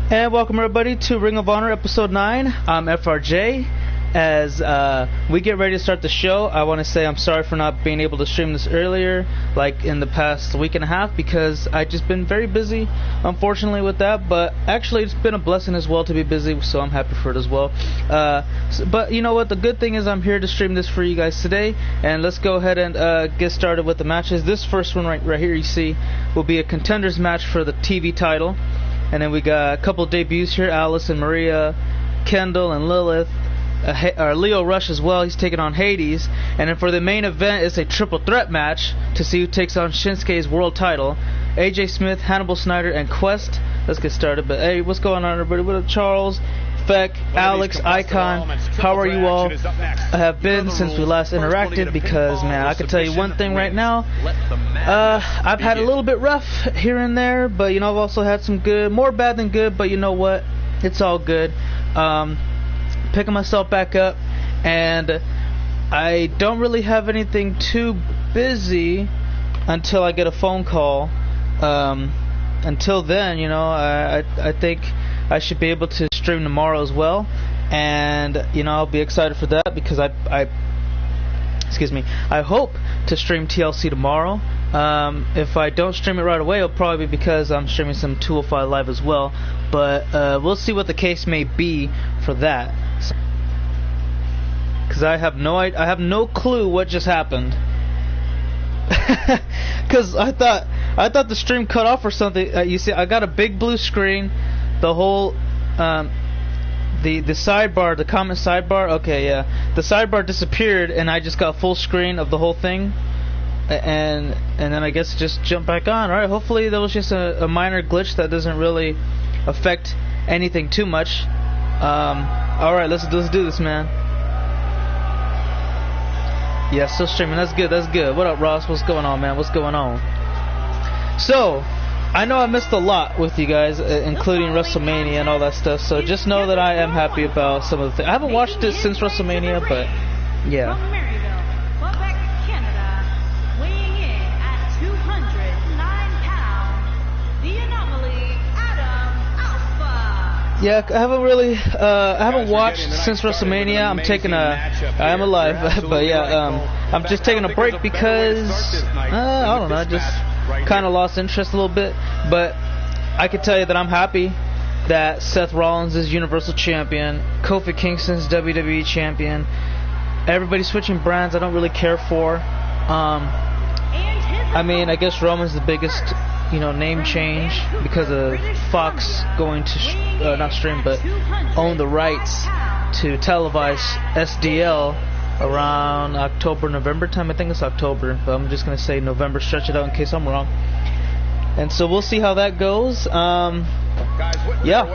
And welcome everybody to Ring of Honor episode 9. I'm FRJ. As we get ready to start the show, I want to say I'm sorry for not being able to stream this earlier, like in the past week and a half, because I've just been very busy, unfortunately, with that. But actually, it's been a blessing as well to be busy, so I'm happy for it as well. But you know what? The good thing is I'm here to stream this for you guys today, and let's go ahead and get started with the matches. This first one right here you see will be a contenders match for the TV title. And then we got a couple debuts here, Alice and Maria, Kendall and Lilith, Leo Rush as well, he's taking on Hades. And then for the main event, it's a triple threat match to see who takes on Shinsuke's world title. AJ Smith, Hannibal Snyder, and Quest. Let's get started. But hey, what's going on everybody? What up, Charles, Feck, Alex, Icon, how are you all? I have been since we last interacted because, man, I can tell you one thing right now. I've had a little bit rough here and there, but, you know, I've also had some good, more bad than good, but you know what? It's all good. Picking myself back up, and I don't really have anything too busy until I get a phone call. Until then, you know, I think I should be able to stream tomorrow as well, and you know, I'll be excited for that because I hope to stream TLC tomorrow. If I don't stream it right away, it'll probably be because I'm streaming some 205 Live as well, but we'll see what the case may be for that, because I have no clue what just happened. Because I thought the stream cut off or something. You see, I got a big blue screen, the whole the sidebar, the comment sidebar. Okay, yeah, the sidebar disappeared, and I just got full screen of the whole thing, and then I guess it just jumped back on. All right, hopefully that was just a minor glitch that doesn't really affect anything too much. All right, let's do this, man. Yeah, still streaming. That's good. That's good. What up, Ross? What's going on, man? What's going on? So, I know I missed a lot with you guys, including WrestleMania and all that stuff. So just know that I am happy about some of the things. I haven't watched it since WrestleMania, but yeah. Yeah, I haven't watched since WrestleMania. I am alive, but yeah, I'm just taking a break because, I don't know, I just kind of lost interest a little bit. But I can tell you that I'm happy that Seth Rollins is Universal Champion, Kofi Kingston's WWE Champion. Everybody's switching brands I don't really care for. I mean, I guess Roman's the biggest, you know, name change because of Fox going to not stream but own the rights to televise SDL around October, November time. I think it's October, but I'm just gonna say November, stretch it out in case I'm wrong. And so we'll see how that goes. Yeah,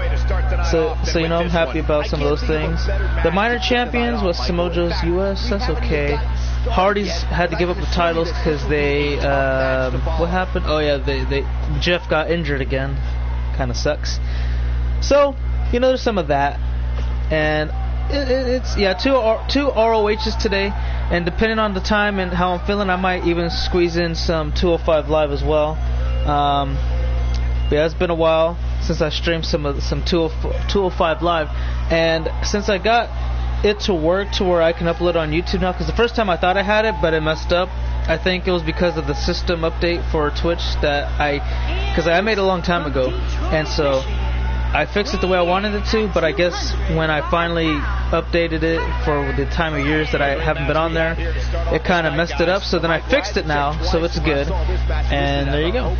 so you know, I'm happy about some of those things. The minor champions was Samoa Joe's US. That's okay. Hardys had to give up the titles because they what happened? Oh yeah, they Jeff got injured again. Kind of sucks. So you know, there's some of that, and it's yeah, two ROHs today, and depending on the time and how I'm feeling, I might even squeeze in some 205 Live as well. But yeah, it's been a while since I streamed some 205 Live, and since I got it to work to where I can upload on YouTube now, because the first time I thought I had it but it messed up. I think it was because of the system update for Twitch because I made it a long time ago, and so I fixed it the way I wanted it to, but I guess when I finally updated it for the time of years that I haven't been on there, it kind of messed it up. So then I fixed it now, so it's good, and there you go.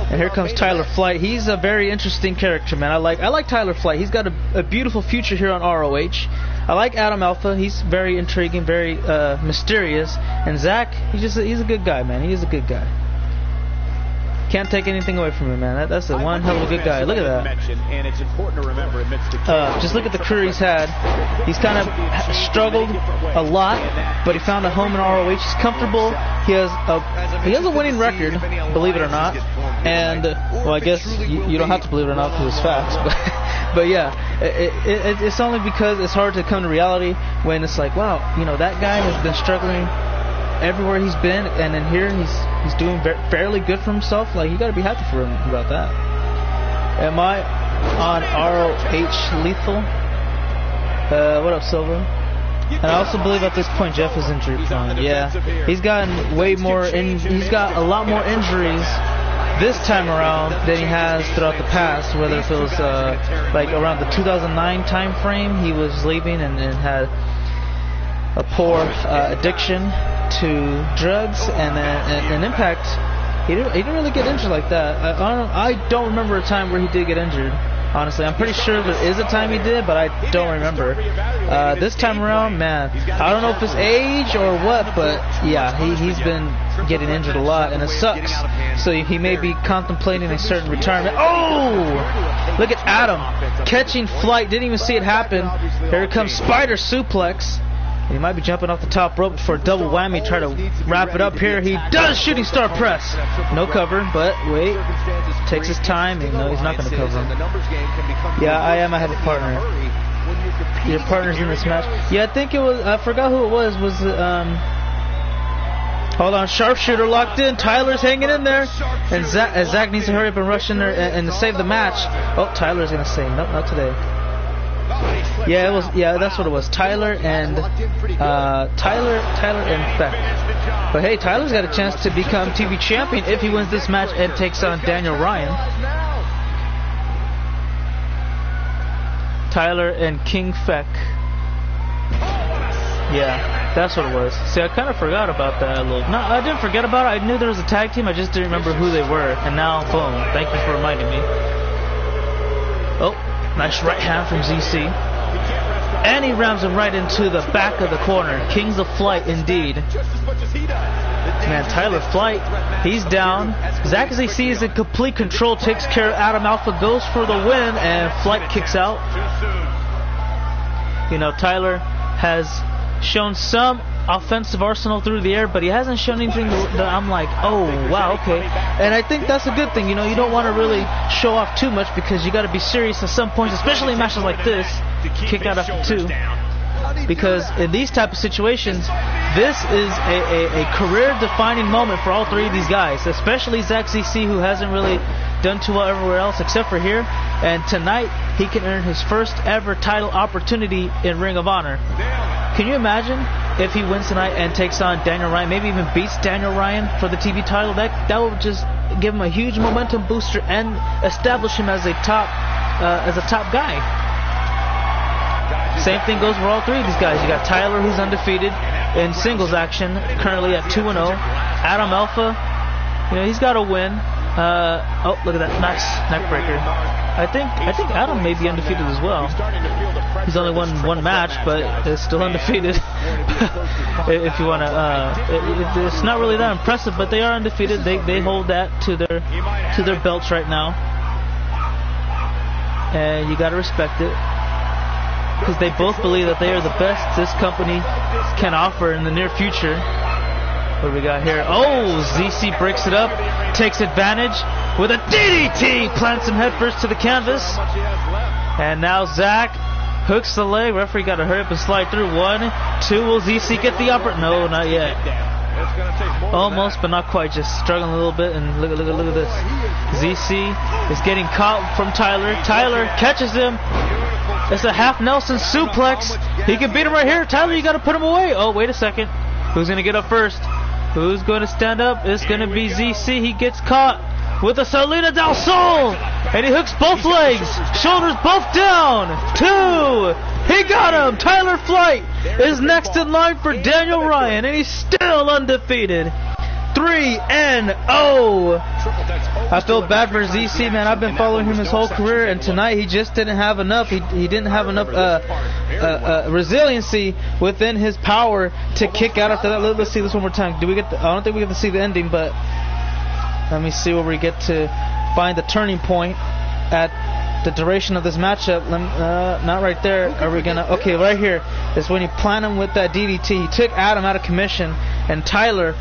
And here comes Tyler Flight. He's a very interesting character, man. I like Tyler Flight. He's got a beautiful future here on ROH. I like Adam Alpha. He's very intriguing, very mysterious. And Zach, he's a good guy, man. He is a good guy. Can't take anything away from him, man. That's a one hell of a good guy. Look at that. Just look at the career he's had. He's kind of struggled a lot, but he found a home in ROH. He's comfortable. He has a winning record, believe it or not. And well, I guess you don't have to believe it or not because it's facts. But yeah, it's only because it's hard to come to reality when it's like, wow, you know, that guy has been struggling everywhere he's been, and then here he's doing fairly good for himself. Like, you got to be happy for him about that. Am I on ROH Lethal? What up, Silver? And I also believe at this point Jeff is injury prone. Yeah, he's gotten way more. He's got a lot more injuries this time around than he has throughout the past. Whether if it was like around the 2009 time frame, he was leaving and had a poor addiction to drugs, and then Impact. He didn't really get injured like that. I don't remember a time where he did get injured. Honestly, I'm pretty sure there is a time he did, but I don't remember. This time around, man, I don't know if it's age or what, but yeah, he's been getting injured a lot, and it sucks. So he may be contemplating a certain retirement. Oh! Look at Adam catching flight. Didn't even see it happen. Here comes Spider Suplex. He might be jumping off the top rope for a double whammy. Try to wrap it up here. He does shooting star press. No cover, but wait. Takes his time. And no, he's not going to cover him. Yeah, I have a partner. Your partner's in this match. Yeah, I think it was. I forgot who it was. Hold on, sharpshooter locked in. Tyler's hanging in there, and Zach needs to hurry up and rush in there and save the match. Oh, Tyler's going to save. Nope, not today. Yeah, it was. Yeah, that's what it was. Tyler and Beck. But hey, Tyler's got a chance to become TV champion if he wins this match and takes on Daniel Ryan. Tyler and King Feck. Yeah, that's what it was. See, I kind of forgot about that a little. No, I didn't forget about it. I knew there was a tag team. I just didn't remember who they were. And now, boom. Thank you for reminding me. Oh. Nice right hand from ZC. And he rams him right into the back of the corner. Kings of Flight, indeed. Man, Tyler Flight, he's down. Zach, as he sees in complete control, takes care of Adam Alpha, goes for the win, and Flight kicks out. You know, Tyler has shown some offensive arsenal through the air, but he hasn't shown anything that I'm like, oh, wow, okay. And I think that's a good thing. You know, you don't want to really show off too much because you got to be serious at some points, especially in matches like this. Kick out after 2. Because in these type of situations, this is a career-defining moment for all 3 of these guys, especially Zach ZC, who hasn't really done too well everywhere else except for here. And tonight, he can earn his first ever title opportunity in Ring of Honor. Can you imagine if he wins tonight and takes on Daniel Ryan, maybe even beats Daniel Ryan for the TV title? That would just give him a huge momentum booster and establish him as a top guy. Same thing goes for all 3 of these guys. You got Tyler, who's undefeated in singles action, currently at 2-0. Adam Alpha, you know, he's got a win. Oh, look at that nice neck breaker. I think Adam may be undefeated as well. He's only won one match, but it's still undefeated. If you want to, it's not really that impressive, but they are undefeated. They hold that to their belts right now, and you got to respect it because they both believe that they are the best this company can offer in the near future. What do we got here? Oh, ZC breaks it up, takes advantage with a DDT, plants him headfirst to the canvas. And now Zach hooks the leg. Referee got to hurry up and slide through. 1, 2. Will ZC get the upper? No, not yet. Almost, but not quite. Just struggling a little bit. And look at this. ZC is getting caught from Tyler. Tyler catches him. It's a half Nelson suplex. He can beat him right here. Tyler, you got to put him away. Oh, wait a second. Who's going to get up first? Who's going to stand up? It's going to be ZC. He gets caught with a Salida del Sol. And he hooks both legs. Shoulders both down. 2. He got him. Tyler Flight is next in line for Daniel Ryan. And he's still undefeated. 3-0. I feel bad for ZC, man. I've been following him his whole career, and tonight he just didn't have enough. He didn't have enough resiliency within his power to kick out after that. Let's see this one more time. I don't think we get to see the ending, but let me see where we get to find the turning point at the duration of this matchup. Not right there. Are we gonna? Okay, right here is when he planted him with that DDT. He took Adam out of commission, and Tyler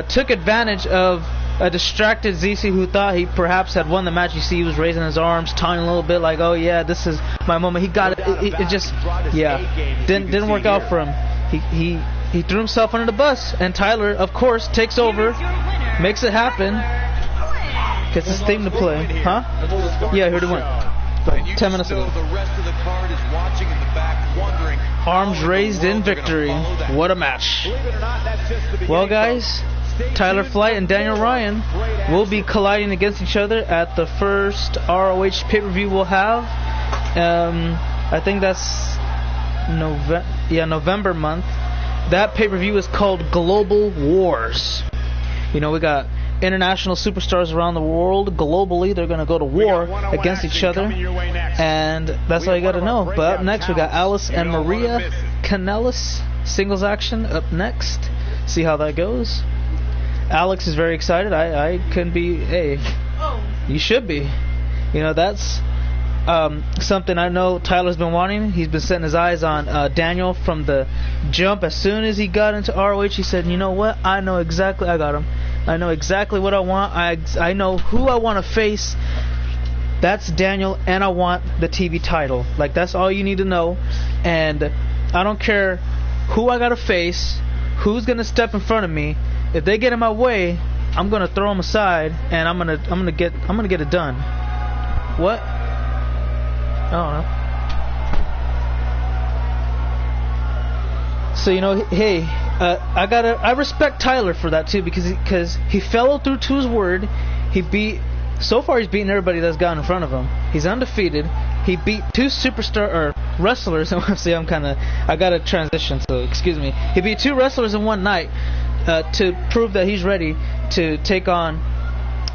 took advantage of a distracted ZC who thought he perhaps had won the match. You see, he was raising his arms, taunting a little bit, like, "Oh yeah, this is my moment." He got it. It just, yeah, didn't work out for him. He threw himself under the bus, and Tyler, of course, takes over, makes it happen. gets his theme to play. Huh? Yeah, here he went. About 10 minutes ago. Arms raised in victory. What a match. Well, guys, Tyler Flight and Daniel Ryan will be colliding against each other at the first ROH pay-per-view we'll have. I think that's November month. That pay-per-view is called Global Wars. You know, we got international superstars around the world. Globally, they're going to go to war against each other. And that's all you got to know. But up next, we got Alice and Maria Kanellis singles action up next. See how that goes. Alex is very excited. I couldn't be. Hey, you should be. You know, that's something I know Tyler's been wanting. He's been setting his eyes on Daniel from the jump. As soon as he got into ROH, he said, you know what? I know exactly. I got him. I know exactly what I want. I know who I want to face. That's Daniel, and I want the TV title. Like, that's all you need to know. And I don't care who I got to face, who's going to step in front of me. If they get in my way, I'm going to throw them aside, and I'm going to get it done. What? I don't know. So, you know, hey, I respect Tyler for that too, because he followed through to his word. He's beaten everybody that's gotten in front of him. He's undefeated. He beat two wrestlers. I got to transition, so excuse me. He beat two wrestlers in one night to prove that he's ready to take on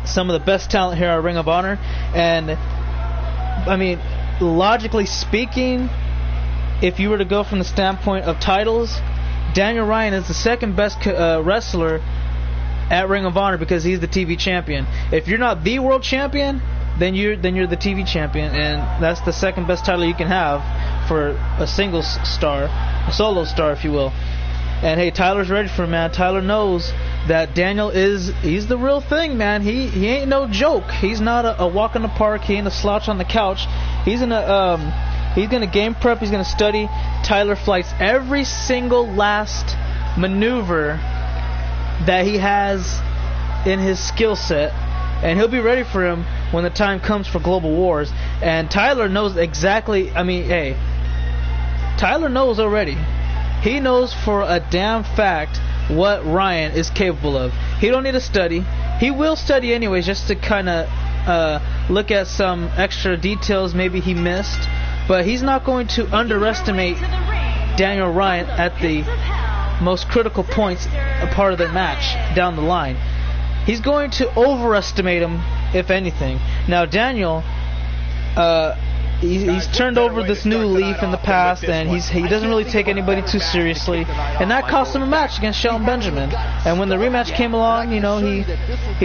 some of the best talent here at Ring of Honor. And I mean, logically speaking, if you were to go from the standpoint of titles, Daniel Ryan is the second best wrestler at Ring of Honor because he's the TV champion. If you're not the world champion, then you're the TV champion, and that's the second best title you can have for a single star, a solo star, if you will. And hey, Tyler's ready for him, man. Tyler knows that Daniel he's the real thing, man. He ain't no joke. He's not a walk in the park. He ain't a slouch on the couch. He's gonna game prep. He's gonna study Tyler Flight's every single last maneuver that he has in his skill set, and he'll be ready for him when the time comes for Global Wars. And Tyler knows exactly. I mean, hey, Tyler knows already. He knows for a damn fact what Ryan is capable of. He don't need to study. He will study anyways, just to kind of look at some extra details maybe he missed. But he's not going to underestimate Daniel Ryan at the most critical points, a part of the match down the line. He's going to overestimate him, if anything. Now, Daniel, he's turned over this new leaf in the past, and he doesn't really take anybody too seriously, and that cost him a match against Shelton Benjamin. And when the rematch came along, you know, he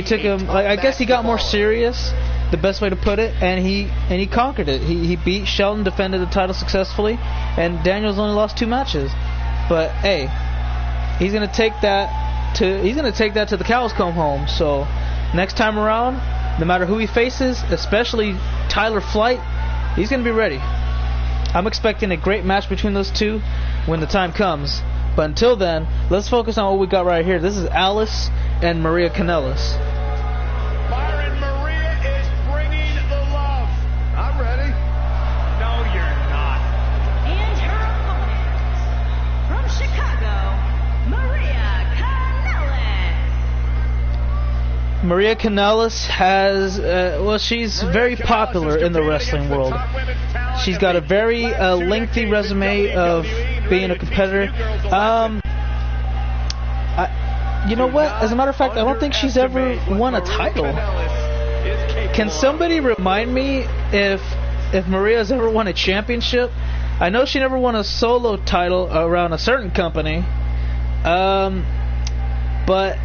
took him. Like, I guess he got more serious, the best way to put it, and he conquered it. He beat Shelton, defended the title successfully, and Daniel's only lost 2 matches. But hey, he's gonna take that to the cows come home. So next time around, no matter who he faces, especially Tyler Flight, he's going to be ready. I'm expecting a great match between those two when the time comes. But until then, let's focus on what we got right here. This is Alice and Maria Kanellis. Byron, Maria is bringing the love. I'm ready. No, you're not. And her opponent, from Chicago, Maria Kanellis. Maria Kanellis has, she's very popular in the wrestling world. She's got a very lengthy resume of being a competitor. You know what? As a matter of fact, I don't think she's ever won a title. Can somebody remind me if Maria's ever won a championship? I know she never won a solo title around a certain company. But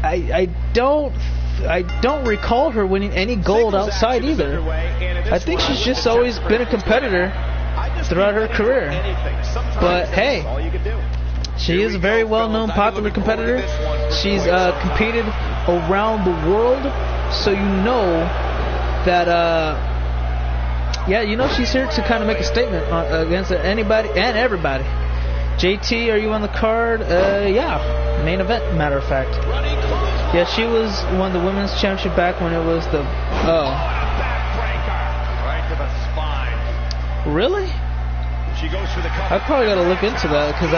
I don't recall her winning any gold outside either. I think she's just always been a competitor throughout her career. But hey, she is a very well-known, popular competitor. She's competed around the world, so you know that she's here to kind of make a statement against anybody and everybody. JT, are you on the card? Yeah. Main event, matter of fact. Yeah, she was won the women's championship back when it was the... Oh. Right to the spine. Really? She goes for the cover. I probably got to look into that because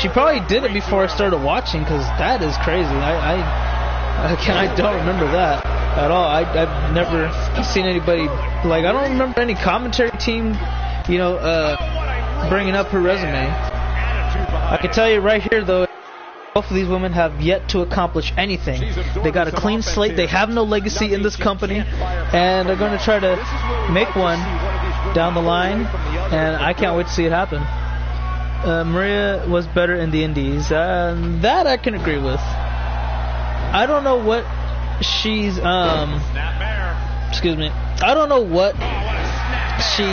she probably did it before I started watching because that is crazy. I don't remember that at all. I've never seen anybody, like, I don't remember any commentary team, bringing up her resume. I can tell you right here, though, both of these women have yet to accomplish anything. They got a clean slate. They have no legacy in this company, and they're going to try to make one down the line, and I can't wait to see it happen. Maria was better in the Indies. That I can agree with. I don't know what she's excuse me. I don't know what she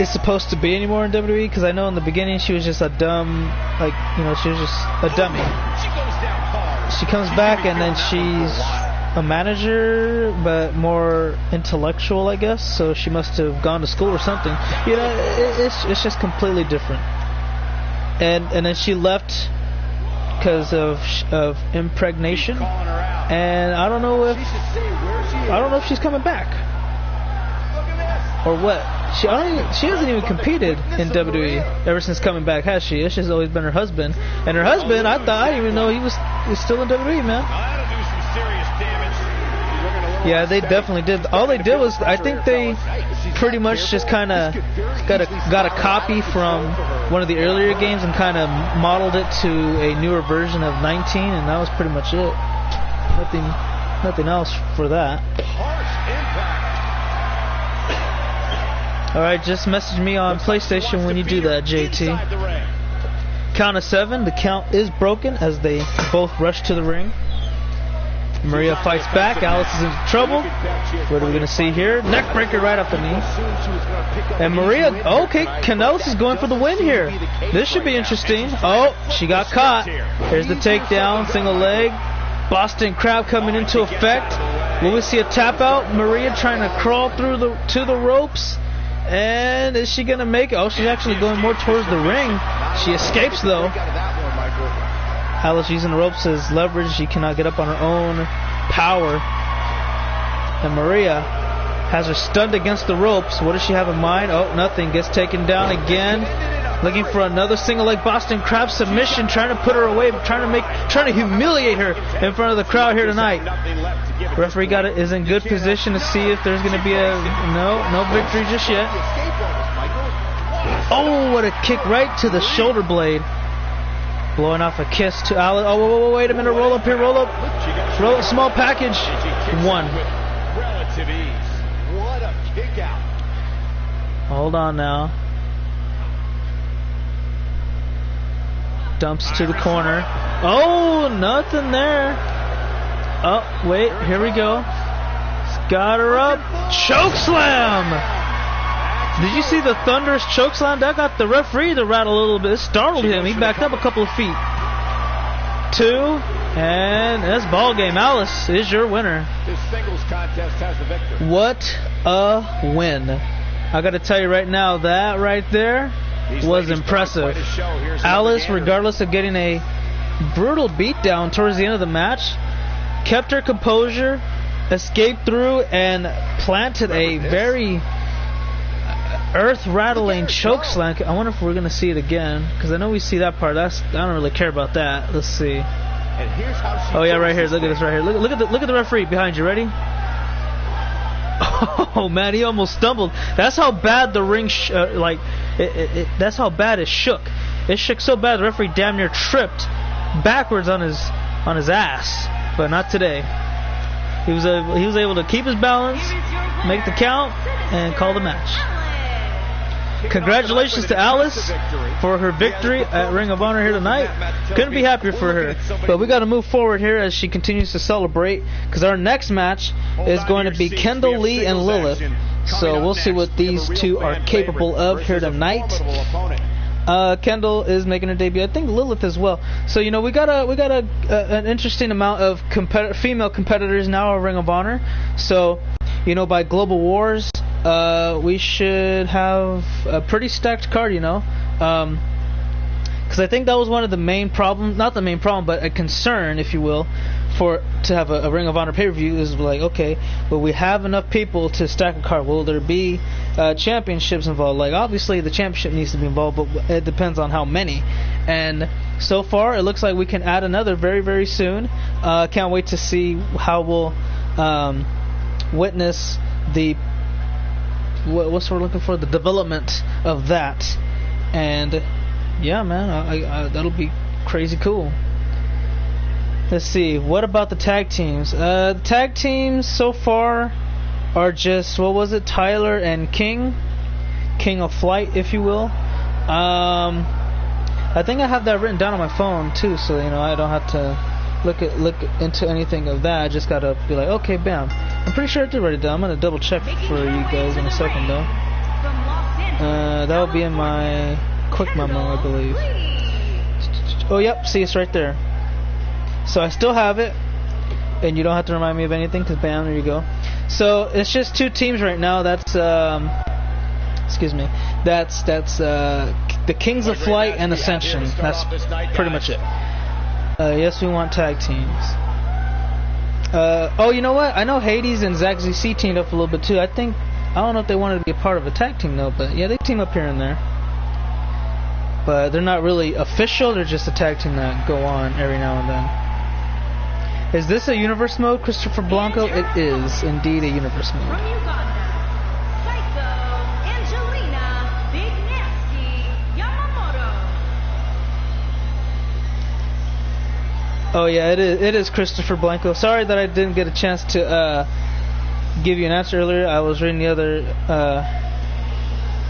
is supposed to be anymore in WWE, because I know in the beginning she was just a dumb, she was just a dummy. She comes back and then she's a manager, but more intellectual, I guess. So she must have gone to school or something. It's just completely different. And then she left because of impregnation, and I don't know if she's coming back or what. She hasn't even competed in WWE ever since coming back, has she? It's just always been her husband, and her husband, I didn't even know he was still in WWE, man. Yeah, they definitely did. All they did was, I think they pretty much just kind of got a copy from one of the earlier games and kind of modeled it to a newer version of 19, and that was pretty much it. Nothing else for that. Alright, just message me on PlayStation when you do that, JT. Count of 7. The count is broken as they both rush to the ring. Maria fights back. Alice is in trouble. What are we going to see here? Neck breaker right off the knee. And Maria, okay, Kanellis is going for the win here. This should be interesting. Oh, she got caught. Here's the takedown, single leg. Boston Crab coming into effect. Will we see a tap out? Maria trying to crawl through to the ropes. And is she going to make it? Oh, she's actually going more towards the ring. She escapes, though. Alice using the ropes as leverage. She cannot get up on her own power. And Maria has her stunned against the ropes. What does she have in mind? Oh, nothing. Gets taken down again. Looking for another single leg Boston Crab submission. Trying to put her away. Trying to humiliate her in front of the crowd here tonight. Referee is in good position to see if there's going to be no victory just yet. Oh, what a kick right to the shoulder blade. Blowing off a kiss to Alice. Oh, wait a minute. Roll up here. Roll up. Small package. 1. Relative ease. What a kick out. Hold on now. Dumps to the corner. Oh, nothing there. Oh, wait. Here we go. Got her up. Choke slam. Did you see the thunderous choke slam? That got the referee to rattle a little bit. It startled him. He backed up a couple of feet. 2, and that's ball game. Alice is your winner. This singles contest has the victor. What a win. I got to tell you right now, that right there was impressive. Alice, regardless of getting a brutal beatdown towards the end of the match, kept her composure, escaped through, and planted a very earth-rattling choke slam. I wonder if we're going to see it again, because I know we see that part. I don't really care about that. Let's see. Oh yeah, right here. Look at this right here. Look at the referee behind you. Ready? Oh man, he almost stumbled. That's how bad the ring that's how bad it shook. It shook so bad the referee damn near tripped backwards on his ass. But not today. He was able to keep his balance, make the count, and call the match. Congratulations to Alice for her victory at Ring of Honor here tonight. Couldn't be happier for her. But we got to move forward here as she continues to celebrate, because our next match is going to be Kendall Lee and Lilith. So we'll see what these two are capable of here tonight. Kendall is making her debut. I think Lilith as well. So we got an interesting amount of female competitors now at Ring of Honor. So by Global Wars, we should have a pretty stacked card, you know. Because I think that was one of the main problems, not the main problem, but a concern, if you will, to have a Ring of Honor pay-per-view is like, okay, will we have enough people to stack a card? Will there be championships involved? Like, obviously the championship needs to be involved, but it depends on how many. And so far, it looks like we can add another very, very soon. Can't wait to see how we'll witness the what's we're looking for, the development of that. And yeah, man, I that'll be crazy cool. Let's see, what about the tag teams? The tag teams so far are just, what was it, Tyler and King of Flight, if you will. I think I have that written down on my phone too, so you know I don't have to look into anything of that. I just gotta be like, okay, bam. I'm pretty sure I did write it down. I'm gonna double check for you guys in a second though. That will be in my quick memo, I believe. Oh, yep, see, it's right there. So I still have it, and you don't have to remind me of anything, because bam, there you go. So it's just two teams right now. That's excuse me. That's the Kings of Flight and Ascension. That's pretty much it. Yes, we want tag teams. Oh, you know what? I know Hades and Zach ZC teamed up a little bit too. I don't know if they wanted to be a part of a tag team though, but yeah, they team up here and there. But they're not really official, they're just a tag team that go on every now and then. Is this a universe mode, Christopher Blanco? It is indeed a universe mode. From Uganda, Saito Angelina Big Nasty Yamamoto. Oh yeah, it is Christopher Blanco. Sorry that I didn't get a chance to give you an answer earlier. I was reading the other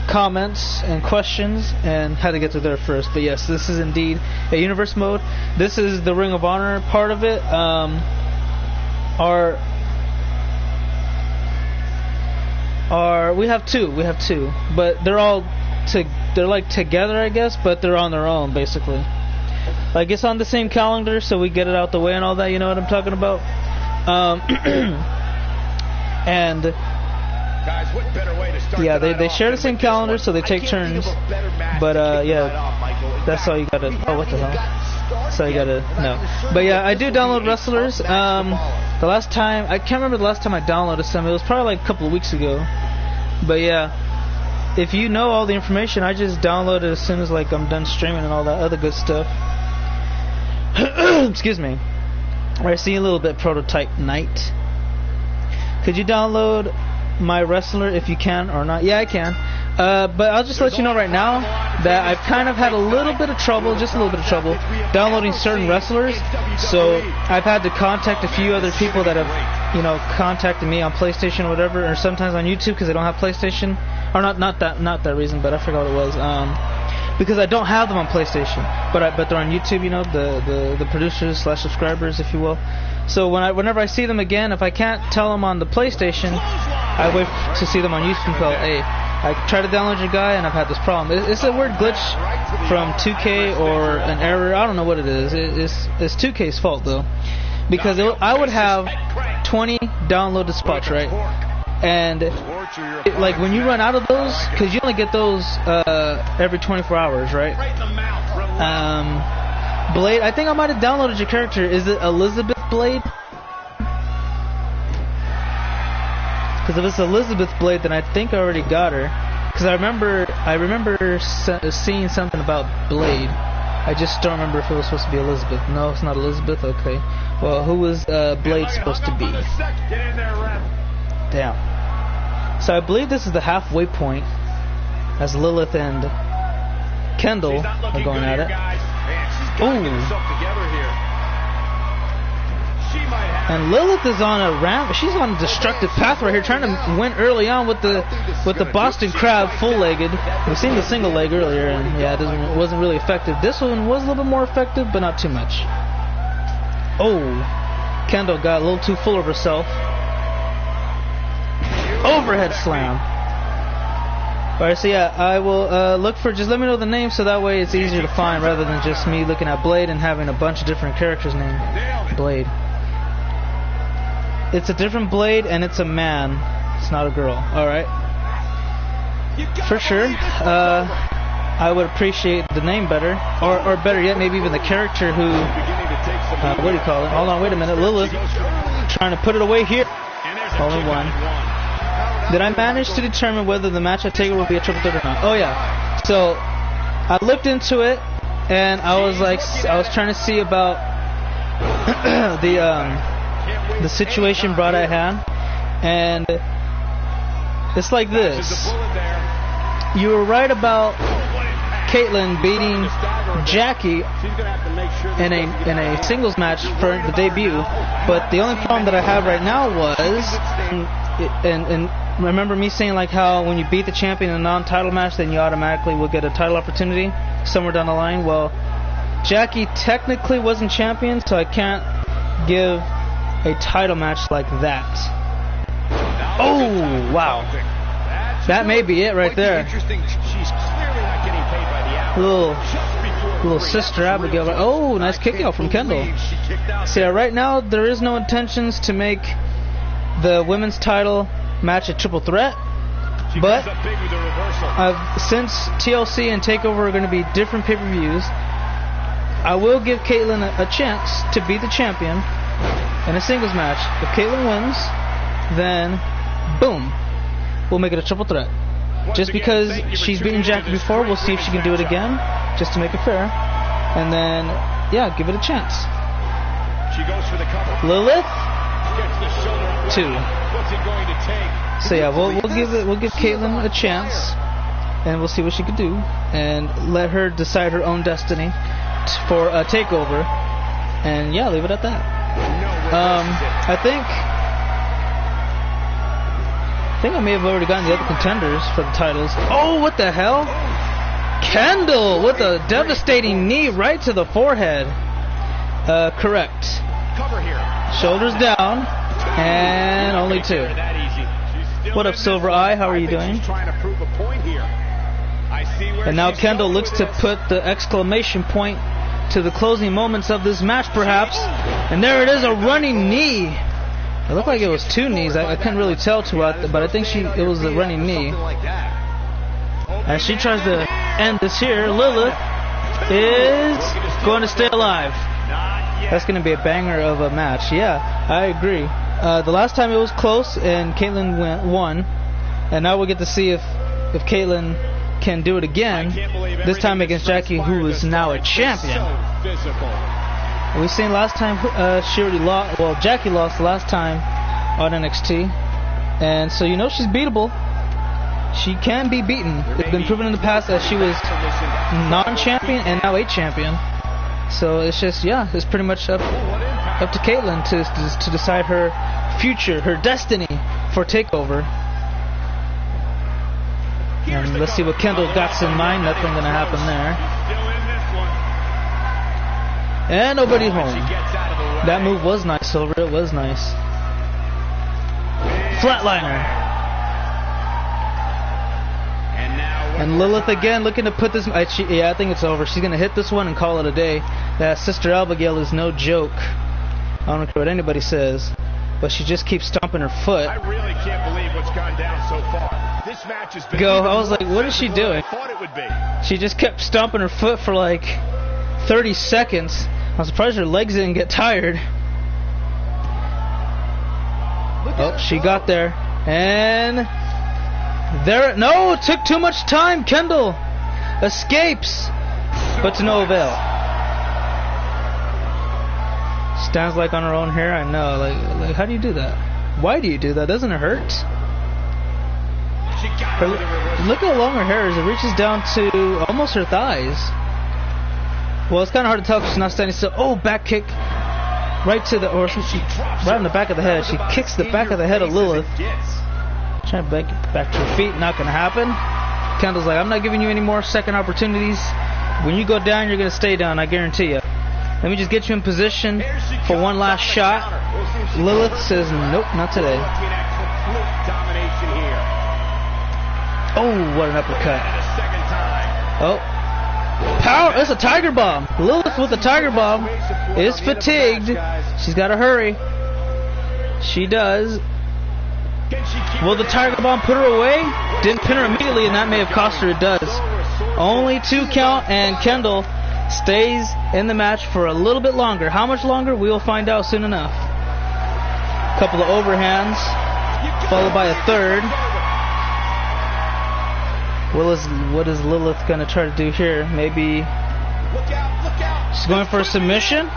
comments and questions and had to get to there first. But yes, this is indeed a universe mode. This is the Ring of Honor part of it. We have two, but they're like together, I guess, but they're on their own basically. Like it's on the same calendar, so we get it out the way and all that. You know what I'm talking about? And Guys, what better way to start yeah, they share the same calendar, so they take turns. But yeah, that's all you gotta. Oh, what the hell? That's all you gotta know. But yeah, I do download wrestlers. The last time, I can't remember the last time I downloaded some. It was probably like a couple of weeks ago. But yeah, if you know all the information, I just download it as soon as like I'm done streaming and all that other good stuff. Excuse me. I see a little bit Prototype Knight. Could you download my wrestler if you can or not? Yeah, I can. But I'll just let you know right now that I've kind of had a little bit of trouble, just a little bit of trouble, downloading certain wrestlers. So I've had to contact a few other people that have, you know, contacted me on PlayStation or whatever, or sometimes on YouTube because they don't have PlayStation, or not that reason, but I forgot what it was. Because I don't have them on PlayStation, but they're on YouTube. You know, the producers / subscribers, if you will. So whenever I see them again, if I can't tell them on the PlayStation, I wait to see them on YouTube and go, hey, I tried to download your guy and I've had this problem. It's a weird glitch from 2K or an error. I don't know what it is. It's 2K's fault though, because I would have 20 downloaded spots, right? And like when you run out of those, because you only get those every 24 hours, right? Blade, I think I might have downloaded your character. Is it Elizabeth Blade? Because if it's Elizabeth Blade, then I think I already got her. Because I remember seeing something about Blade. I just don't remember if it was supposed to be Elizabeth. No, it's not Elizabeth. Okay. Well, who was Blade supposed to be? Damn. So I believe this is the halfway point, as Lilith and Kendall are going at it. Ooh. And Lilith is on a ramp. She's on a destructive path right here, trying to win early on with the Boston Crab full-legged. We've seen the single leg earlier, and yeah, it wasn't really effective. This one was a little bit more effective, but not too much. Oh, Kendall got a little too full of herself. Overhead slam. Alright, so yeah, I will look for, just let me know the name so that way it's easier to find rather than just me looking at Blade and having a bunch of different characters named Blade. It's a different Blade and it's a man. It's not a girl. Alright. for sure. I would appreciate the name better, or better yet, maybe even the character who, what do you call it? Hold on, wait a minute. Lilith trying to put it away here. Only one. Did I manage to determine whether the match at TakeOver will be a triple threat or not? Oh yeah. So I looked into it, and I was trying to see about the situation brought at hand, and it's like this. You were right about Kaitlyn beating Jackie in a singles match for the debut, but the only problem that I have right now was, and remember me saying like how when you beat the champion in a non-title match, then you automatically will get a title opportunity somewhere down the line. Well, Jackie technically wasn't champion, so I can't give a title match like that. Oh wow, that may be it right there. Little Sister Abigail. Oh, nice kick out from Kendall. See, right now there is no intentions to make the women's title match a triple threat, but since TLC and TakeOver are going to be different pay-per-views, I will give Kaitlyn a chance to be the champion in a singles match. If Kaitlyn wins, then boom, we'll make it a triple threat. Just because she's beaten Jackie before, we'll see if she can do it again, just to make it fair. And then, yeah, give it a chance. She goes for the cover. Lilith, Gets the shoulder up. 2. What's it going to take? So yeah, we'll give Kaitlyn a chance, and we'll see what she can do, and let her decide her own destiny for a takeover. And yeah, leave it at that. I think I may have already gotten the other contenders for the titles. Oh, what the hell? Kendall with a devastating knee right to the forehead. Correct. Cover here. Shoulders down, and only 2. What up, Silver Eye? How are you doing? Trying to prove a point here. I see where And now she's Kendall going looks with to this. put the exclamation point to the closing moments of this match, perhaps. And there it is, a running knee. It looked like it was 2 knees. I couldn't really tell too well, but I think it was a running knee. As she tries to end this here, Lilith is going to stay alive. That's going to be a banger of a match. Yeah, I agree. The last time it was close and Kaitlyn won, and now we'll get to see if Kaitlyn can do it again. This time against Jackie, who is now a champion. We seen last time she already lost. Well, Jackie lost last time on NXT, and so you know she's beatable. She can be beaten. It's been proven in the past that she was non-champion and now a champion. So it's just, yeah, it's pretty much up to Kaitlyn to decide her future, her destiny for TakeOver. And let's see what Kendall got in mind. Nothing gonna happen there. And nobody home. That move was nice, Silver. It was nice. Flatliner. And Lilith again looking to put this. I think it's over. She's gonna hit this one and call it a day. That Sister Abigail is no joke. I don't care what anybody says, but she just keeps stomping her foot. I really can't believe what's gone down so far. This match has been. I was like, what is she doing? I thought it would be. She just kept stomping her foot for like 30 seconds. I'm surprised her legs didn't get tired. Oh, she got there. And there, no, it took too much time. Kendall escapes, but to no avail. Stands like on her own hair. I know. Like how do you do that? Why do you do that? Doesn't it hurt? Look how long her hair is. It reaches down to almost her thighs. Well, it's kind of hard to tell because she's not standing still. Oh, back kick. Right to the, or right in the back of the head. She kicks the back of the head of Lilith. Trying to back to her feet. Not going to happen. Kendall's like, I'm not giving you any more second opportunities. When you go down, you're going to stay down. I guarantee you. Let me just get you in position for one last shot. Lilith says, nope, not today. Oh, what an uppercut. Oh. Power, it's a Tiger Bomb. Lilith with the Tiger Bomb is fatigued. She's got to hurry. She does. Will the Tiger Bomb put her away? Didn't pin her immediately, and that may have cost her. It does. Only 2 count, and Kendall stays in the match for a little bit longer. How much longer? We will find out soon enough. Couple of overhands, followed by a third. What is Lilith going to try to do here? Maybe she's going for a submission.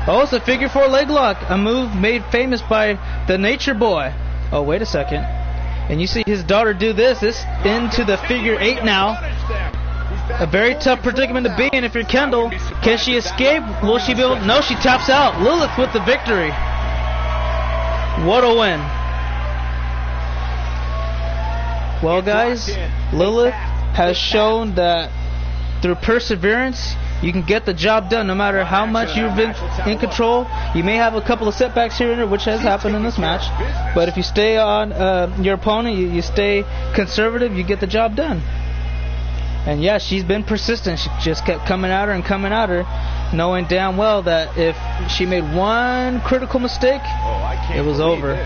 Oh, it's a figure 4 leg lock, a move made famous by the Nature Boy. Oh, wait a second. And you see his daughter do this. This into the figure 8 now. A very tough predicament to be in if you're Kendall. Can she escape? Will she be able? No, she taps out. Lilith with the victory. What a win. Well, guys, Lilith has shown that through perseverance, you can get the job done no matter how much you've been in control. You may have a couple of setbacks here and there, which has happened in this match. But if you stay on your opponent, you stay conservative, you get the job done. And yeah, she's been persistent. She just kept coming at her and coming at her, knowing damn well that if she made one critical mistake, it was over.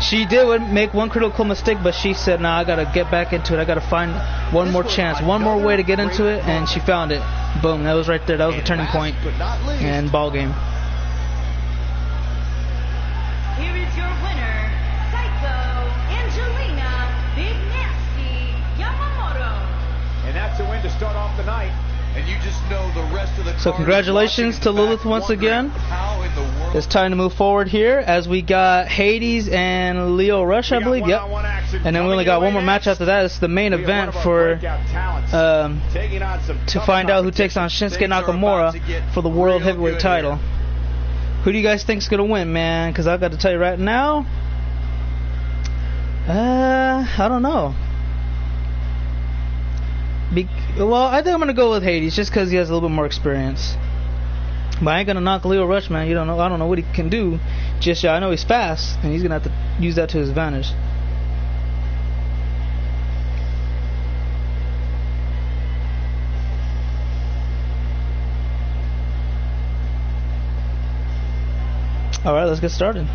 She did make one critical mistake, but she said, nah, I gotta get back into it. I gotta find one more chance, one more way to get into it, and she found it. Boom, that was right there. That was the turning point and ball game. Here is your winner, Psycho Angelina Big Nasty Yamamoto. And that's a win to start off the night. And you just know the rest of the So congratulations to Lilith once again. It's time to move forward here as we got Hades and Lio Rush, I believe. Yep. And then we only got one more match after that. It's the main event for to find out who takes on Shinsuke Nakamura for the World Heavyweight title. Who do you guys think's gonna win, man? Because I've got to tell you right now, I don't know. Well, I think I'm gonna go with Hades just because he has a little bit more experience. But I ain't gonna knock Lio Rush, man. You don't know. I don't know what he can do. Just I know he's fast, and he's gonna have to use that to his advantage. All right, let's get started.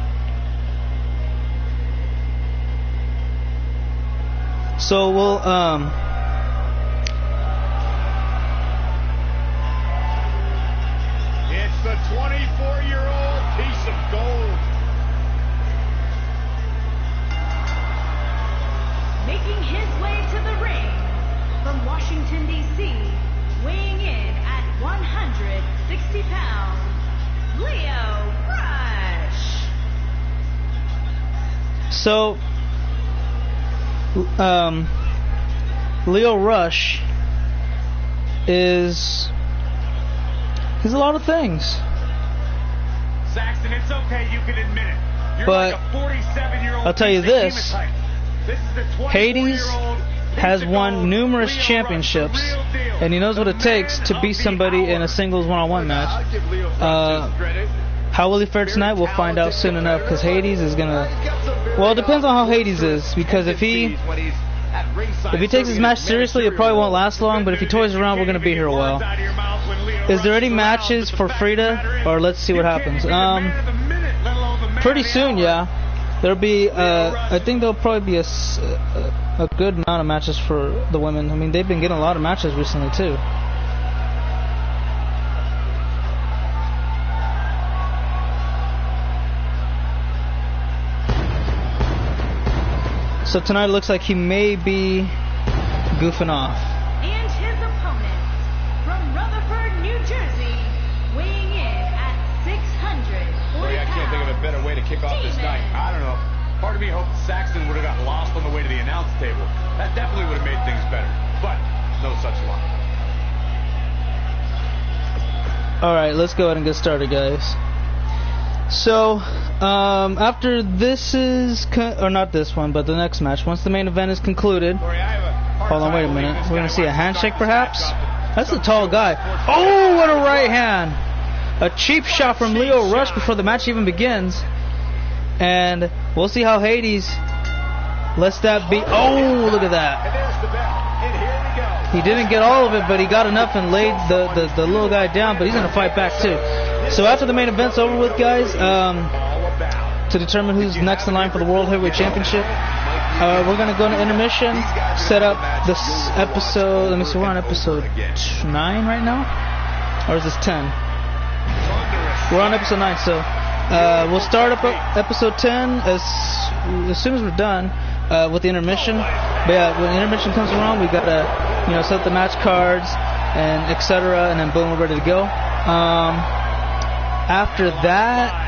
So we'll The 24-year-old piece of gold. Making his way to the ring from Washington, D.C., weighing in at 160 pounds, Lio Rush. So, Lio Rush he's a lot of things. Saxton, it's okay, you can admit it. You're But like a 47-year-old I'll tell you this, This is the Hades 24-year-old has won numerous championships, and he knows what it takes to beat somebody in a singles one-on-one match. How will he fare tonight? We'll find out soon enough, because Hades is gonna. Well, it depends on how Hades is, because if he takes his match seriously, it probably won't last long. But if he toys around, we're gonna be here a while. Is there any matches for Frida, or let's see what happens? Pretty soon, yeah. There'll be. I think there'll probably be a good amount of matches for the women. I mean, they've been getting a lot of matches recently too. So tonight it looks like he may be goofing off. And his opponent from Rutherford, New Jersey, weighing in at 640 Boy, I can't think of a better way to kick off this night. I don't know. Part of me hoped Saxton would have got lost on the way to the announce table. That definitely would have made things better. But no such luck. Alright, let's go ahead and get started, guys. So, after this is, or not this one, but the next match, once the main event is concluded, hold on, wait a minute, we're going to see a handshake perhaps? That's a tall guy. Oh, what a right hand! A cheap shot from Lio Rush before the match even begins. And we'll see how Hades lets that be. Oh, look at that. He didn't get all of it, but he got enough and laid the little guy down, but he's going to fight back too. So after the main event's over with, guys, to determine who's next in line for the World Heavyweight Championship, We're gonna go into intermission, set up this episode. Let me see, we're on episode 9 right now, or is this 10? We're on episode 9, so we'll start up episode 10 as soon as we're done with the intermission. But yeah, when the intermission comes around, we gotta set the match cards and etc. And then boom, we're ready to go. After that,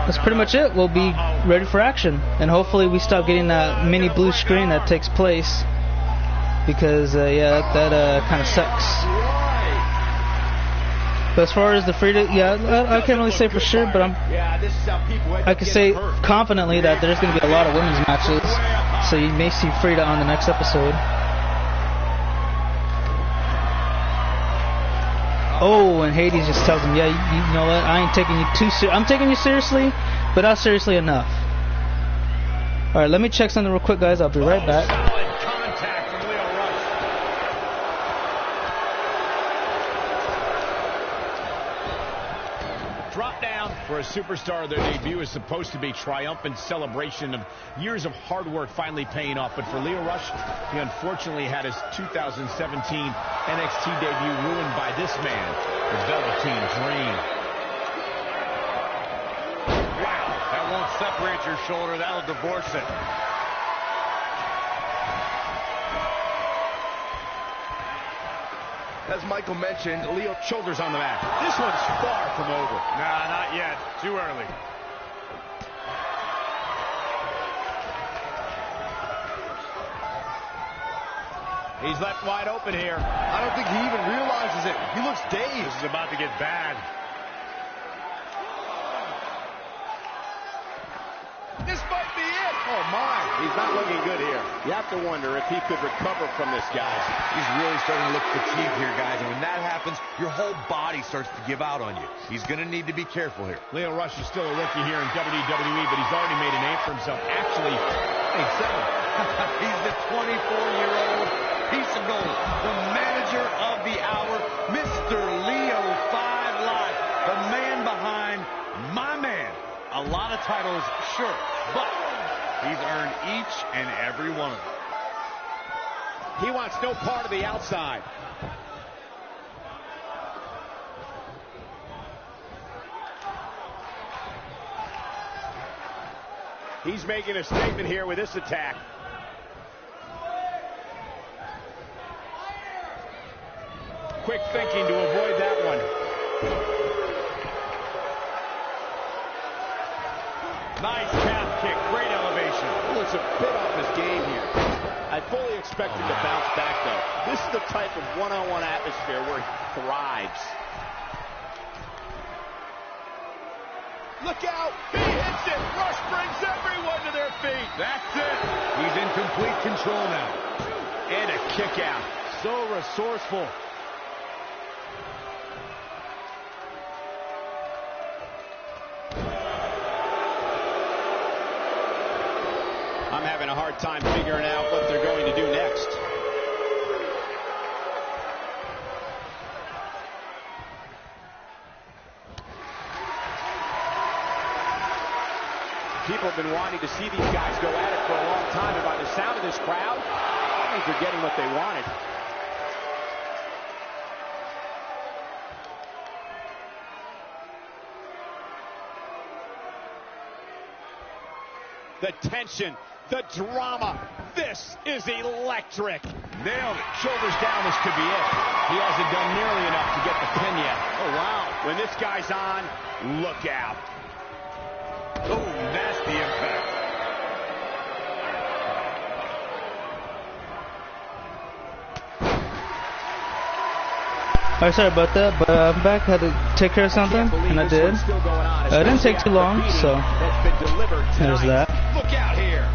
that's pretty much it. We'll be ready for action, and hopefully we stop getting that mini blue screen that takes place, because that kind of sucks. But as far as the free to, I can't really say for sure, but I can say confidently that there's going to be a lot of women's matches, so you may see Frida on the next episode. Oh, and Hades just tells him, yeah, you know what, I ain't taking you too seriously. I'm taking you seriously, but not seriously enough. Alright, let me check something real quick, guys. I'll be right back. Solid contact from Lio Rush. Drop down for a superstar. Their debut is supposed to be triumphant celebration of years of hard work finally paying off. But for Lio Rush, he unfortunately had his 2017 NXT debut ruined by this man, the Velveteen Dream. Wow, that won't separate your shoulder, that'll divorce it. As Michael mentioned, Lio Shoulders on the mat. This one's far from over. Nah, not yet. Too early. He's left wide open here. I don't think he even realizes it. He looks dazed. This is about to get bad. This might be it. Oh, my. He's not looking good here. You have to wonder if he could recover from this, guys. He's really starting to look fatigued here, guys. And when that happens, your whole body starts to give out on you. He's going to need to be careful here. Lio Rush is still a rookie here in WWE, but he's already made a name for himself. Actually, He's the 24-year-old piece of gold, the manager of the hour, Mr. Leo 5 Live, the man behind my man. A lot of titles, sure, but he's earned each and every one of them. He wants no part of the outside. He's making a statement here with this attack. quick thinking to avoid that one. Nice calf kick, great elevation. Looks a bit off his game here. I fully expect him to bounce back, though. This is the type of one-on-one atmosphere where he thrives. Look out! He hits it! Rush brings everyone to their feet! That's it! He's in complete control now. And a kick out. So resourceful. I'm having a hard time figuring out what they're going to do next. People have been wanting to see these guys go at it for a long time, and by the sound of this crowd, I think they're getting what they wanted. The tension, the drama, this is electric. Nailed it. Shoulders down, this could be it. He hasn't done nearly enough to get the pin yet. Oh, wow. When this guy's on, look out. Oh, nasty impact. Alright, sorry about that, but I'm back. I had to take care of something, and I did. It didn't take too long, so there's that. Look out here.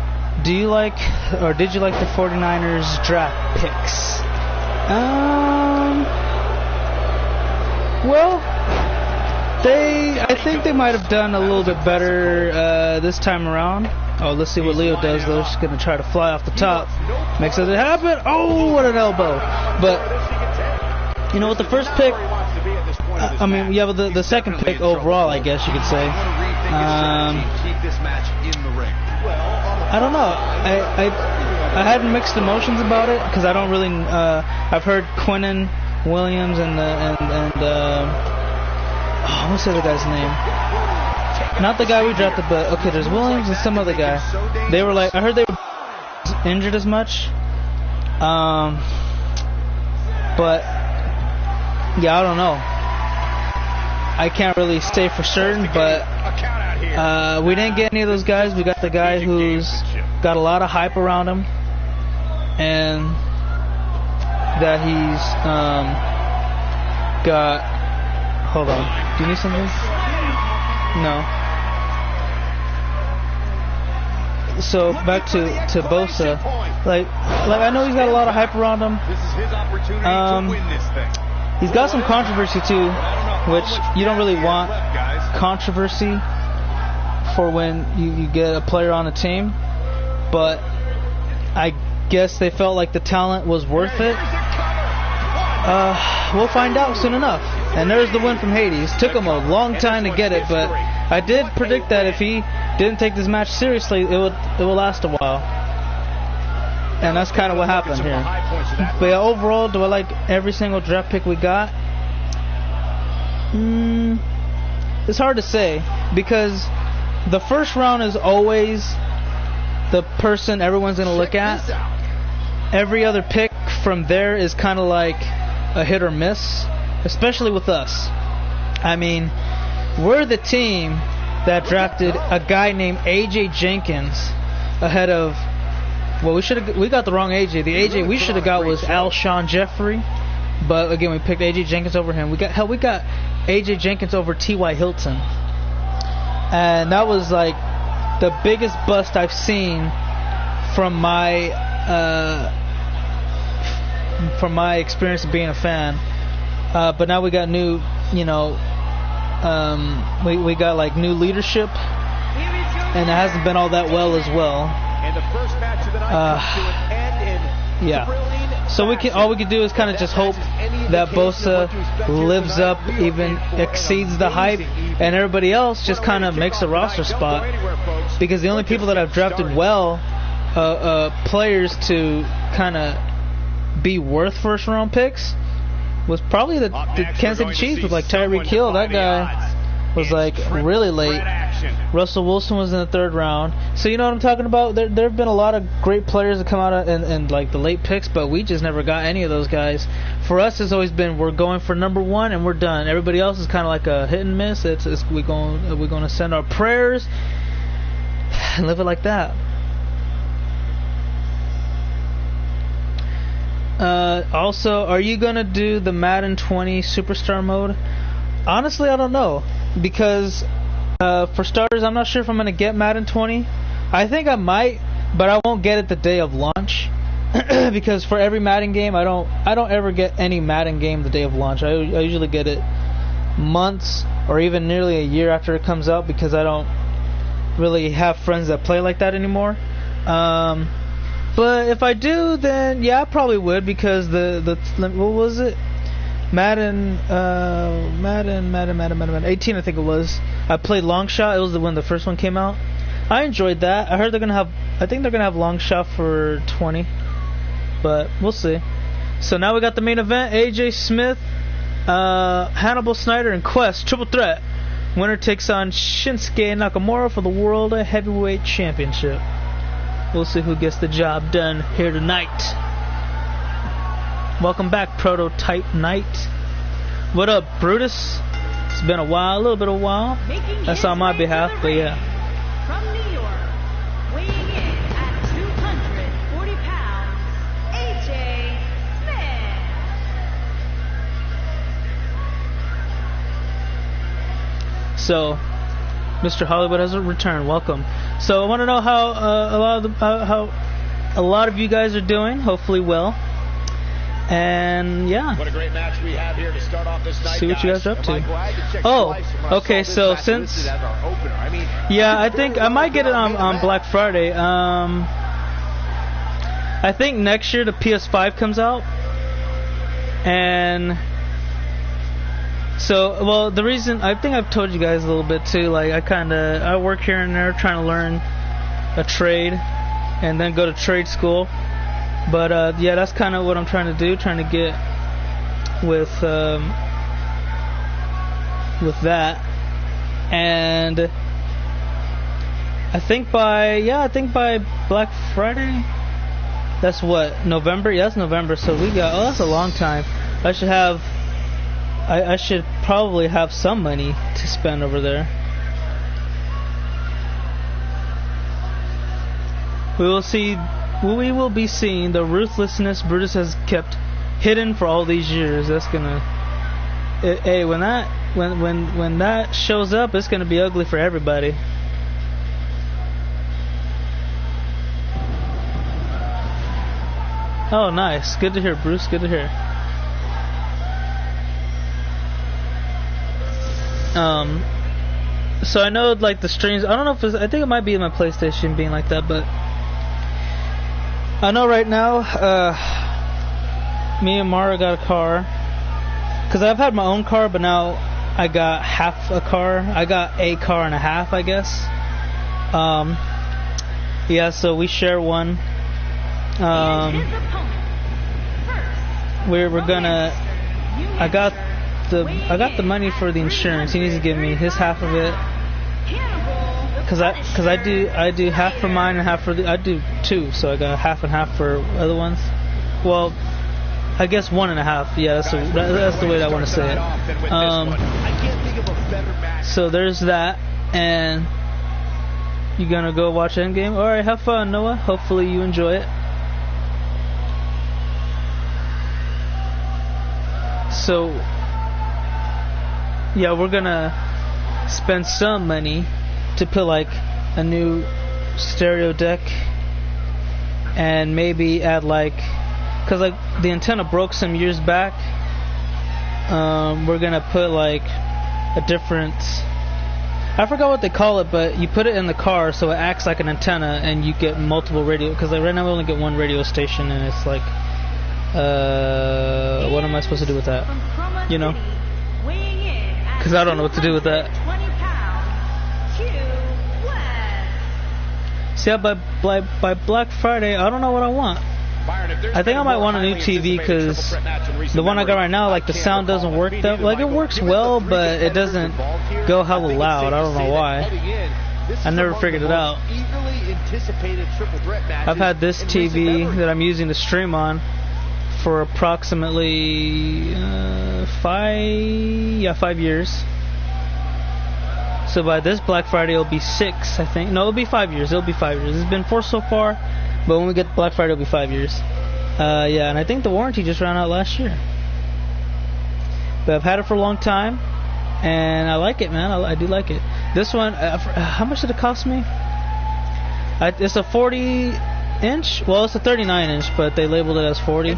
Do you like, or did you like the 49ers draft picks? Well, I think they might have done a little bit better this time around. Oh, let's see what Leo does, though. She's going to try to fly off the top. Makes it happen. Oh, what an elbow. But, you know, with the first pick, I mean, yeah, with the second pick overall, I guess you could say. Keep this match in the ring. Well, on the I don't know. I had mixed emotions about it because I don't really. I've heard Quinnen Williams and what's the other guy's name? Not the guy we drafted, but okay, there's Williams and some other guy. They were like, I heard they were injured as much. But yeah, I don't know. I can't really say for certain, but we didn't get any of those guys. We got the guy who's got a lot of hype around him, and that he's got. Hold on. Do you need something? No. So back to Bosa, like I know he's got a lot of hype around him. This is his opportunity to win this thing. He's got some controversy too, which you don't really want controversy for when you get a player on a team. But I guess they felt like the talent was worth it. We'll find out soon enough. And there's the win from Hades. Took him a long time to get it, but I did predict that if he didn't take this match seriously, it will last a while. And that's kind of what happened here. But yeah, overall, do I like every single draft pick we got? It's hard to say, because the first round is always the person everyone's going to look at. Every other pick from there is kind of like a hit or miss, especially with us. I mean, we're the team that drafted a guy named AJ Jenkins ahead of. Well, we got the wrong AJ. The AJ we should have got was Alshon Jeffrey, but again we picked AJ Jenkins over him. We got AJ Jenkins over T.Y. Hilton, and that was like the biggest bust I've seen from my experience of being a fan. But now we got new, we got like new leadership, and it hasn't been all that well as well. And the first match of the night comes to an end in yeah. So all we can do is kind of just hope that Bosa lives up, even exceeds the hype, and everybody else just kind of makes a roster spot. Because the only people that have drafted well, players to kind of be worth first round picks, was probably the Kansas City Chiefs with like Tyreek Hill. That guy was like really late. Russell Wilson was in the third round. So you know what I'm talking about? There have been a lot of great players that come out in like the late picks, but we just never got any of those guys. For us, it's always been we're going for number one and we're done. Everybody else is kind of like a hit and miss. We're going to send our prayers and live it like that. Also, are you gonna do the Madden 20 Superstar mode? Honestly, I don't know, because for starters, I'm not sure if I'm gonna get Madden 20. I think I might, but I won't get it the day of launch because for every Madden game, I don't ever get any Madden game the day of launch. I usually get it months or even nearly a year after it comes out, because I don't really have friends that play like that anymore. But if I do, then yeah, I probably would, because the what was it? Madden 18, I think it was. I played Long Shot. It was when the first one came out. I enjoyed that. I think they're gonna have Long Shot for 20, but we'll see. So now we got the main event: AJ Smith, Hannibal Snyder, and Quest triple threat. Winner takes on Shinsuke Nakamura for the World Heavyweight Championship. We'll see who gets the job done here tonight. Welcome back, Prototype Knight. What up, Brutus? It's been a while, a little bit of a while. That's on my behalf, but yeah. From New York, weighing in at 240 pounds, AJ Smith. So, Mr. Hollywood has returned. Welcome. So I want to know how a lot of you guys are doing. Hopefully well. And yeah. What a great match we have here to start off this night. See what you guys are up to. Oh, okay. So since I think I might get it on Black Friday. I think next year the PS5 comes out, and so, well, the reason, I think I've told you guys a little bit too, like I work here and there trying to learn a trade, and then go to trade school. But yeah, that's kind of what I'm trying to do, trying to get with that. And I think by Black Friday, that's what, November? Yeah, that's November. So we got, that's a long time. I should probably have some money to spend over there. We will be seeing the ruthlessness Brutus has kept hidden for all these years. That's gonna, hey, when that shows up, it's gonna be ugly for everybody. Oh, nice. Good to hear, Bruce. Good to hear. So I know, like, the streams, I don't know if it's, I think it might be in my PlayStation being like that, but I know right now, me and Mara got a car, because I've had my own car, but now I got half a car. I got a car and a half, I guess. Yeah, so we share one. We're gonna, I got the money for the insurance. He needs to give me his half of it, cause I do half for mine and half for I do two, so I got half and half for other ones. Well, I guess 1.5. Yeah, that's the way that I want to say it. So there's that, and you gonna go watch Endgame? All right, have fun, Noah. Hopefully you enjoy it. So yeah, we're gonna spend some money to put like a new stereo deck, and maybe add like, cause like the antenna broke some years back. We're gonna put like a different, I forgot what they call it, but you put it in the car so it acts like an antenna and you get multiple radio, cause like right now we only get one radio station, and it's like, what am I supposed to do with that? You know? Because I don't know what to do with that. See, by Black Friday, I don't know what I want. I think I might want a new TV, because the one I got right now, like, the sound doesn't work that, like, it works well, but it doesn't go hella loud. I don't know why. I never figured it out. I've had this TV that I'm using to stream on for approximately 5 years. So by this Black Friday it'll be 6, I think. No, it'll be 5 years. It'll be 5 years. It's been 4 so far, but when we get Black Friday it'll be 5 years. Yeah, and I think the warranty just ran out last year. But I've had it for a long time, and I like it, man. I do like it. This one, how much did it cost me? It's a 40-inch. Well, it's a 39-inch, but they labeled it as 40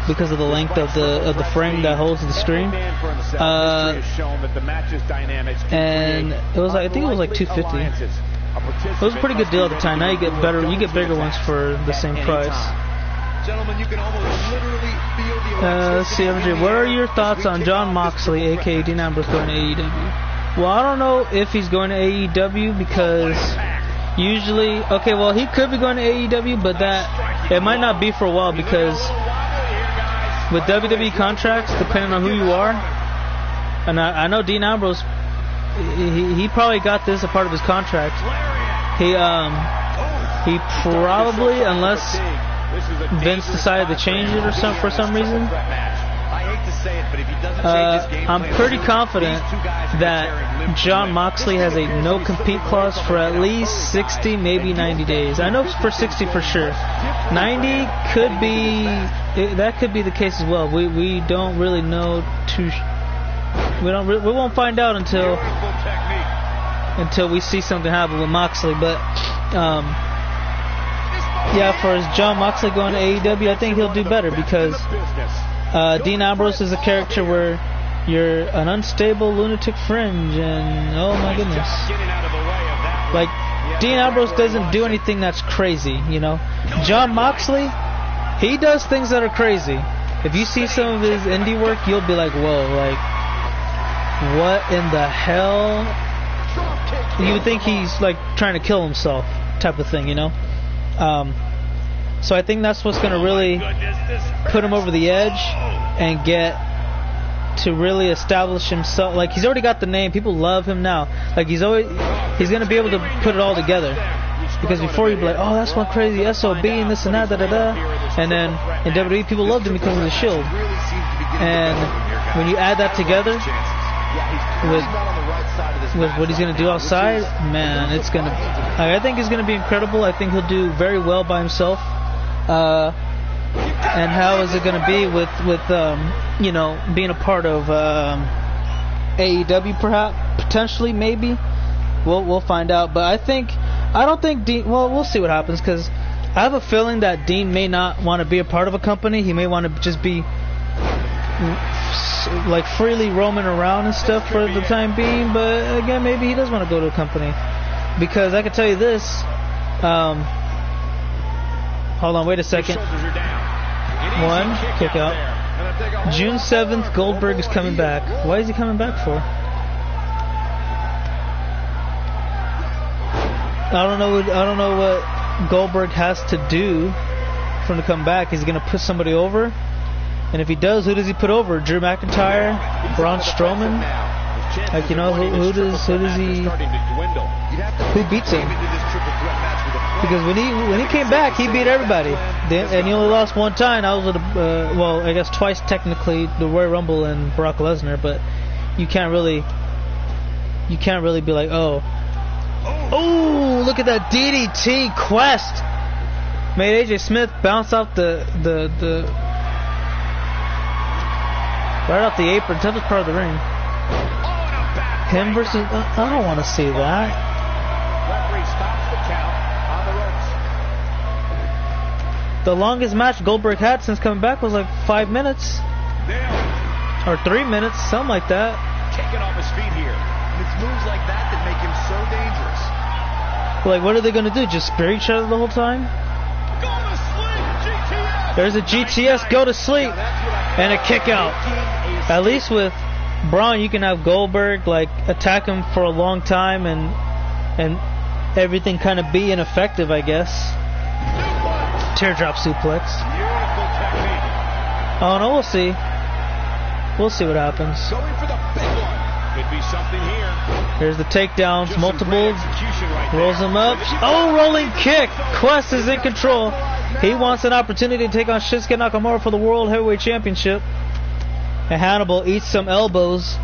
because of the length of the frame that holds the screen. And it was like, I think it was like $250. It was a pretty good deal at the time. Now you get bigger ones for the same price. Gentlemen, you can almost literally feel the let's see, MJ, what are your thoughts on Jon Moxley, aka Dean Ambrose, going to AEW? Well, I don't know if he's going to AEW, because usually, okay, well, he could be going to AEW, but that, it might not be for a while, because with WWE contracts, depending on who you are, and I know Dean Ambrose, he probably got this a part of his contract. He probably, unless Vince decided to change it or for some reason, I'm pretty confident that Jon Moxley has a no-compete clause for at least 60, maybe 90 days. I know for 60 for sure. 90 could be, that could be the case as well. We don't really know we won't find out until we see something happen with Moxley. But yeah, for Jon Moxley going to AEW, I think he'll do better, because Dean Ambrose is a character where you're an unstable lunatic fringe, and oh my goodness, like, Dean Ambrose doesn't do anything that's crazy, you know. Jon Moxley, he does things that are crazy. If you see some of his indie work, you'll be like, whoa, like, what in the hell? You would think he's like trying to kill himself, type of thing, you know. So I think that's what's going to really put him over the edge and get to really establish himself. Like, he's already got the name. People love him now. Like, he's going to be able to put it all together. Because before you'd be like, oh, that's one crazy SOB and this and that, da-da-da. And then in WWE, people loved him because of the Shield. And when you add that together with what he's going to do outside, man, it's going to... I think he's going to be incredible. I think he'll do very well by himself. And how is it going to be with you know, being a part of AEW, perhaps, potentially, maybe? We'll find out. But I don't think Dean... Well, we'll see what happens, because I have a feeling that Dean may not want to be a part of a company. He may want to just be like freely roaming around and stuff for the time being. But again, maybe he does want to go to a company, because I can tell you this. Hold on, wait a second. One kick out. June 7th, Goldberg is coming back. Why is he coming back for? I don't know what Goldberg has to do for him to come back. Is he going to put somebody over? And if he does, who does he put over? Drew McIntyre, Braun Strowman? Like, you know, who does he? Who beats him? Because when he came back, he beat everybody, and he only lost one time. That was with well, I guess twice technically, the Royal Rumble and Brock Lesnar. But you can't really be like, oh, look at that DDT. Quest made AJ Smith bounce off the right off the apron, toughest part of the ring. Him versus... I don't want to see that. Referee stops the count on the ropes. The longest match Goldberg had since coming back was like 5 minutes. Or 3 minutes, something like that. Taking off his feet here. And it's moves like that that make him so dangerous. Like, what are they going to do? Just spear each other the whole time? Go to sleep, GTS! There's a GTS, go to sleep, and a kick out. At least with Braun, you can have Goldberg like attack him for a long time and everything kind of be ineffective, I guess. Teardrop suplex. Oh no, we'll see. We'll see what happens. Going for the big one. Could be something here. Here's the takedowns, Just multiple. some great execution right Rolls there. him up. Oh, rolling kick. Quest is in control. He wants an opportunity to take on Shinsuke Nakamura for the World Heavyweight Championship. And Hannibal eats some elbows.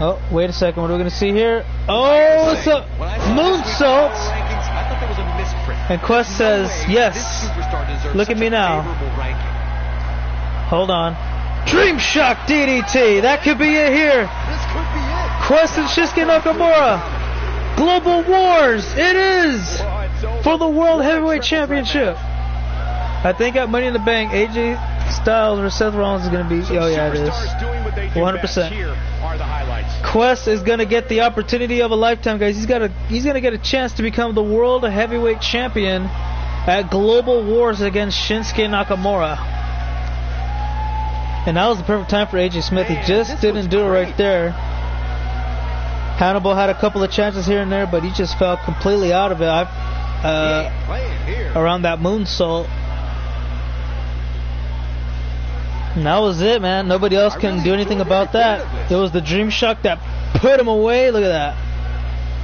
Oh, wait a second. What are we going to see here? Oh, it's a moonsault. I thought there was a misprint. And Quest says, yes. Look at me now. Hold on. Dream Shock DDT. That could be it here. This could be it. Quest and Shinsuke Nakamura. Global Wars. It is. For the World Heavyweight Championship. I think at Money in the Bank, AJ Styles or Seth Rollins is going to be... Oh, yeah, it is. 100%. Here are the highlights. Quest is going to get the opportunity of a lifetime, guys. He's going to get a chance to become the World Heavyweight Champion at Global Wars against Shinsuke Nakamura. And that was the perfect time for AJ Smith. He just didn't do it right there. Hannibal had a couple of chances here and there, but he just fell completely out of it. Around that moonsault. And that was it, man. Nobody else can do anything about that. It was the Dream Shock that put him away. Look at that.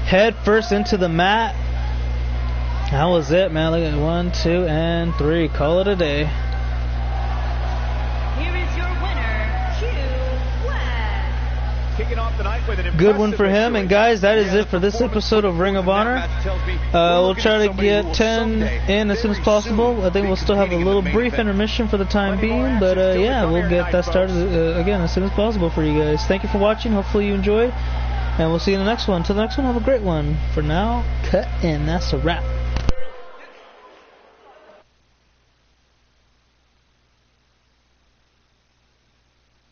Head first into the mat. That was it, man. Look at 1, 2, and 3. Call it a day. Here is your winner, Q West. Kicking off the night with an Good one for him. And guys, that is it for this episode of Ring of Honor. We'll try to get 10 in as soon as possible. I think we'll still have a little brief intermission for the time being. But yeah, we'll get that started again as soon as possible for you guys. Thank you for watching. Hopefully you enjoyed. And we'll see you in the next one. Until the next one, have a great one. For now, cut and that's a wrap.